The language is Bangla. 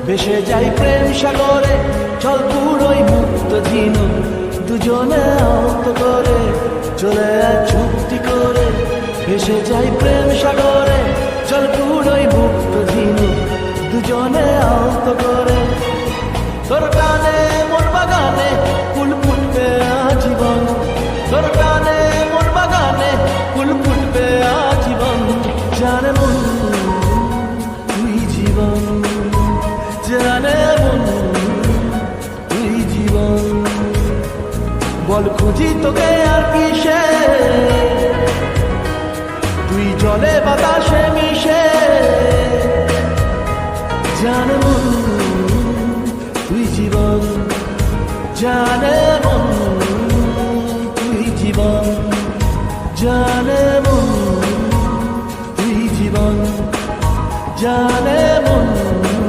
ভেসে যাই প্রেম সাগরে, চল পুরোই মুক্ত ঝিনুক, দুজনে আহত করে চলে আয় চুক্তি করে। ভেসে যাই প্রেম সাগরে, চল পুরোই মুক্ত ঝিনুক, দুজনে আহত করে। তোর টানে মন বাগানে ফুল ফুটবে আজীবন, তোর টানে মন বাগানে ফুল ফুটবে আজীবন। জানে মন তুই জীবন, জানে মন তুই জীবন। বল খুঁজি তোকে আর কিসে, তুই জলে বাতাসে মিশে। জানে মন তুই জীবন, জানে মন তুই জীবন, জানে মন তুই জীবন, জানে